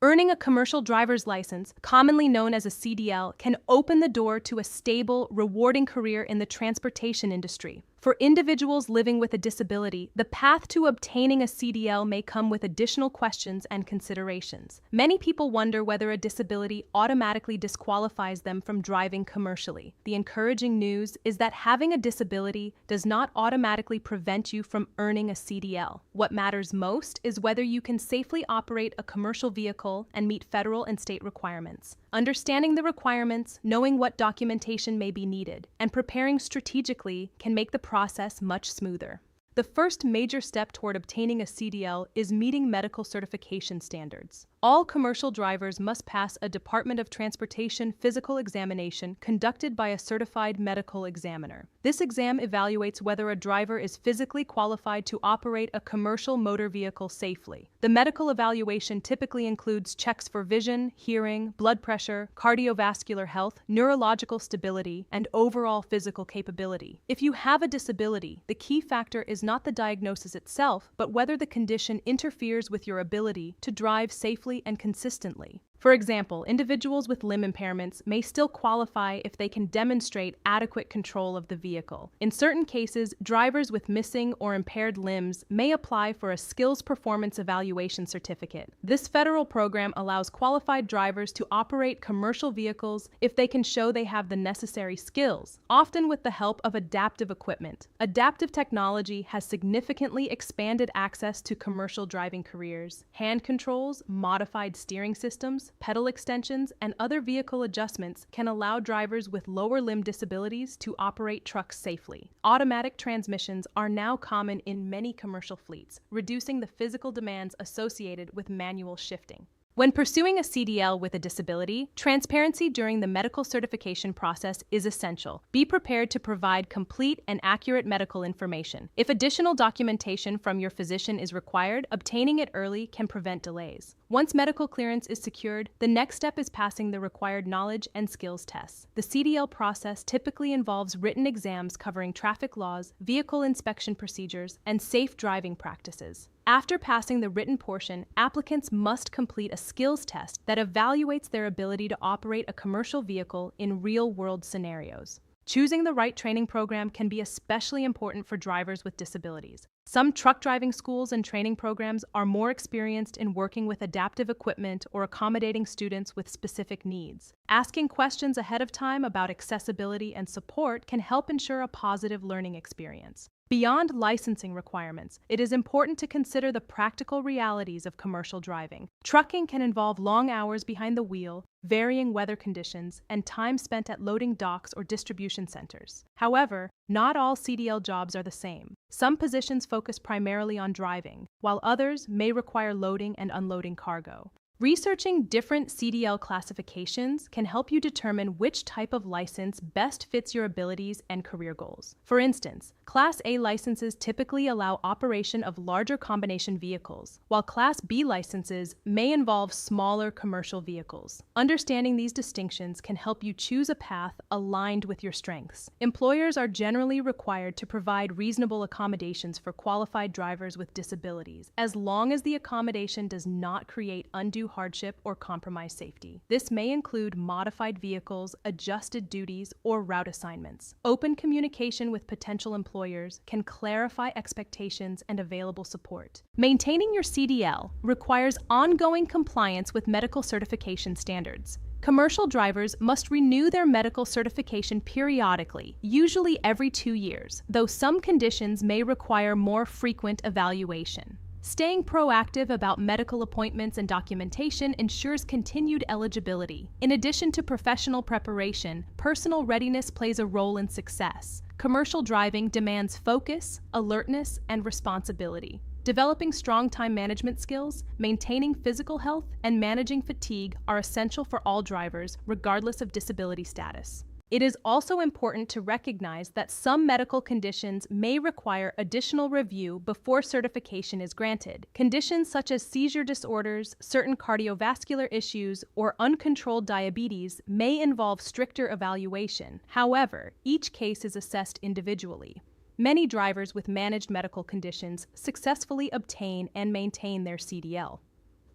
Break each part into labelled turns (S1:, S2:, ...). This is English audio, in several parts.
S1: Earning a commercial driver's license, commonly known as a CDL, can open the door to a stable, rewarding career in the transportation industry. For individuals living with a disability, the path to obtaining a CDL may come with additional questions and considerations. Many people wonder whether a disability automatically disqualifies them from driving commercially. The encouraging news is that having a disability does not automatically prevent you from earning a CDL. What matters most is whether you can safely operate a commercial vehicle and meet federal and state requirements. Understanding the requirements, knowing what documentation may be needed, and preparing strategically can make the process much smoother. The first major step toward obtaining a CDL is meeting medical certification standards. All commercial drivers must pass a Department of Transportation physical examination conducted by a certified medical examiner. This exam evaluates whether a driver is physically qualified to operate a commercial motor vehicle safely. The medical evaluation typically includes checks for vision, hearing, blood pressure, cardiovascular health, neurological stability, and overall physical capability. If you have a disability, the key factor is not the diagnosis itself, but whether the condition interferes with your ability to drive safely and consistently. For example, individuals with limb impairments may still qualify if they can demonstrate adequate control of the vehicle. In certain cases, drivers with missing or impaired limbs may apply for a Skills Performance Evaluation certificate. This federal program allows qualified drivers to operate commercial vehicles if they can show they have the necessary skills, often with the help of adaptive equipment. Adaptive technology has significantly expanded access to commercial driving careers. Hand controls, modified steering systems, pedal extensions, and other vehicle adjustments can allow drivers with lower limb disabilities to operate trucks safely. Automatic transmissions are now common in many commercial fleets, reducing the physical demands associated with manual shifting. When pursuing a CDL with a disability, transparency during the medical certification process is essential. Be prepared to provide complete and accurate medical information. If additional documentation from your physician is required, obtaining it early can prevent delays. Once medical clearance is secured, the next step is passing the required knowledge and skills tests. The CDL process typically involves written exams covering traffic laws, vehicle inspection procedures, and safe driving practices. After passing the written portion, applicants must complete a skills test that evaluates their ability to operate a commercial vehicle in real-world scenarios. Choosing the right training program can be especially important for drivers with disabilities. Some truck driving schools and training programs are more experienced in working with adaptive equipment or accommodating students with specific needs. Asking questions ahead of time about accessibility and support can help ensure a positive learning experience. Beyond licensing requirements, it is important to consider the practical realities of commercial driving. Trucking can involve long hours behind the wheel, varying weather conditions, and time spent at loading docks or distribution centers. However, not all CDL jobs are the same. Some positions focus primarily on driving, while others may require loading and unloading cargo. Researching different CDL classifications can help you determine which type of license best fits your abilities and career goals. For instance, Class A licenses typically allow operation of larger combination vehicles, while Class B licenses may involve smaller commercial vehicles. Understanding these distinctions can help you choose a path aligned with your strengths. Employers are generally required to provide reasonable accommodations for qualified drivers with disabilities, as long as the accommodation does not create undue hardship or compromise safety. This may include modified vehicles, adjusted duties, or route assignments. Open communication with potential employers can clarify expectations and available support. Maintaining your CDL requires ongoing compliance with medical certification standards. Commercial drivers must renew their medical certification periodically, usually every 2 years, though some conditions may require more frequent evaluation. Staying proactive about medical appointments and documentation ensures continued eligibility. In addition to professional preparation, personal readiness plays a role in success. Commercial driving demands focus, alertness, and responsibility. Developing strong time management skills, maintaining physical health, and managing fatigue are essential for all drivers, regardless of disability status. It is also important to recognize that some medical conditions may require additional review before certification is granted. Conditions such as seizure disorders, certain cardiovascular issues, or uncontrolled diabetes may involve stricter evaluation. However, each case is assessed individually. Many drivers with managed medical conditions successfully obtain and maintain their CDL.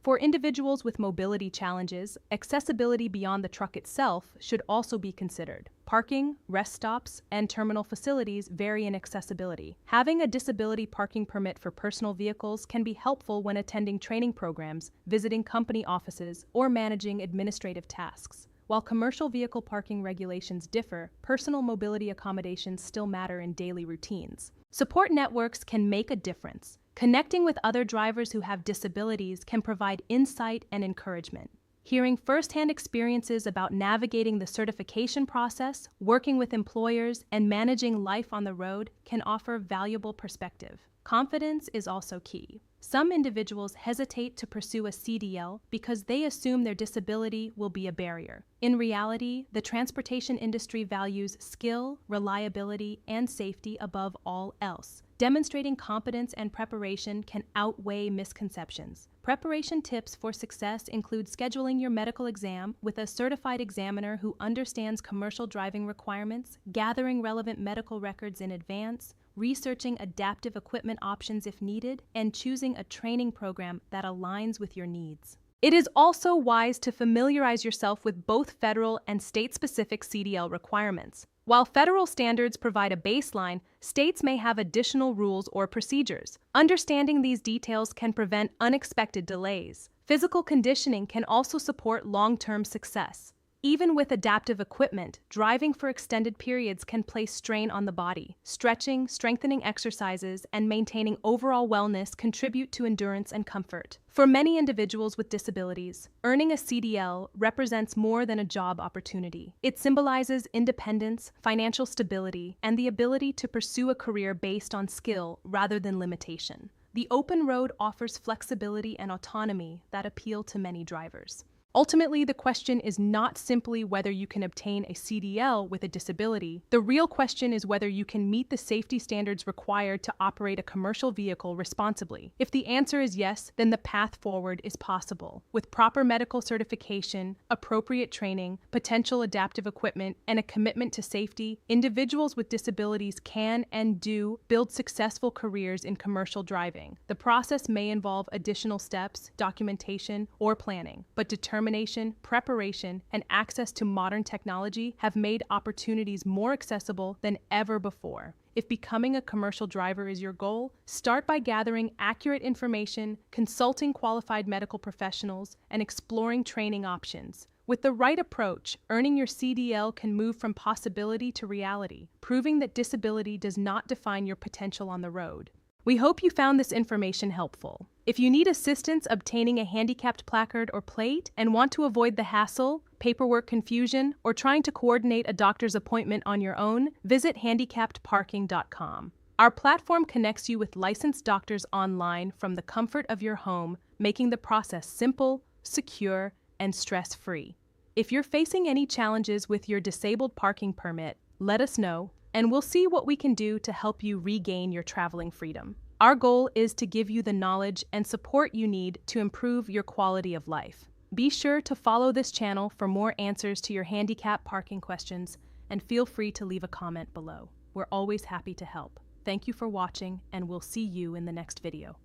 S1: For individuals with mobility challenges, accessibility beyond the truck itself should also be considered. Parking, rest stops, and terminal facilities vary in accessibility. Having a disability parking permit for personal vehicles can be helpful when attending training programs, visiting company offices, or managing administrative tasks. While commercial vehicle parking regulations differ, personal mobility accommodations still matter in daily routines. Support networks can make a difference. Connecting with other drivers who have disabilities can provide insight and encouragement. Hearing firsthand experiences about navigating the certification process, working with employers, and managing life on the road can offer valuable perspective. Confidence is also key. Some individuals hesitate to pursue a CDL because they assume their disability will be a barrier. In reality, the transportation industry values skill, reliability, and safety above all else. Demonstrating competence and preparation can outweigh misconceptions. Preparation tips for success include scheduling your medical exam with a certified examiner who understands commercial driving requirements, gathering relevant medical records in advance, researching adaptive equipment options if needed, and choosing a training program that aligns with your needs. It is also wise to familiarize yourself with both federal and state-specific CDL requirements. While federal standards provide a baseline, states may have additional rules or procedures. Understanding these details can prevent unexpected delays. Physical conditioning can also support long-term success. Even with adaptive equipment, driving for extended periods can place strain on the body. Stretching, strengthening exercises, and maintaining overall wellness contribute to endurance and comfort. For many individuals with disabilities, earning a CDL represents more than a job opportunity. It symbolizes independence, financial stability, and the ability to pursue a career based on skill rather than limitation. The open road offers flexibility and autonomy that appeal to many drivers. Ultimately, the question is not simply whether you can obtain a CDL with a disability. The real question is whether you can meet the safety standards required to operate a commercial vehicle responsibly. If the answer is yes, then the path forward is possible. With proper medical certification, appropriate training, potential adaptive equipment, and a commitment to safety, individuals with disabilities can and do build successful careers in commercial driving. The process may involve additional steps, documentation, or planning, but determination, preparation, and access to modern technology have made opportunities more accessible than ever before. If becoming a commercial driver is your goal, start by gathering accurate information, consulting qualified medical professionals, and exploring training options. With the right approach, earning your CDL can move from possibility to reality, proving that disability does not define your potential on the road. We hope you found this information helpful. If you need assistance obtaining a handicapped placard or plate and want to avoid the hassle, paperwork confusion, or trying to coordinate a doctor's appointment on your own, visit handicappedparking.com. Our platform connects you with licensed doctors online from the comfort of your home, making the process simple, secure, and stress-free. If you're facing any challenges with your disabled parking permit, let us know, and we'll see what we can do to help you regain your traveling freedom. Our goal is to give you the knowledge and support you need to improve your quality of life. Be sure to follow this channel for more answers to your handicap parking questions, and feel free to leave a comment below. We're always happy to help. Thank you for watching, and we'll see you in the next video.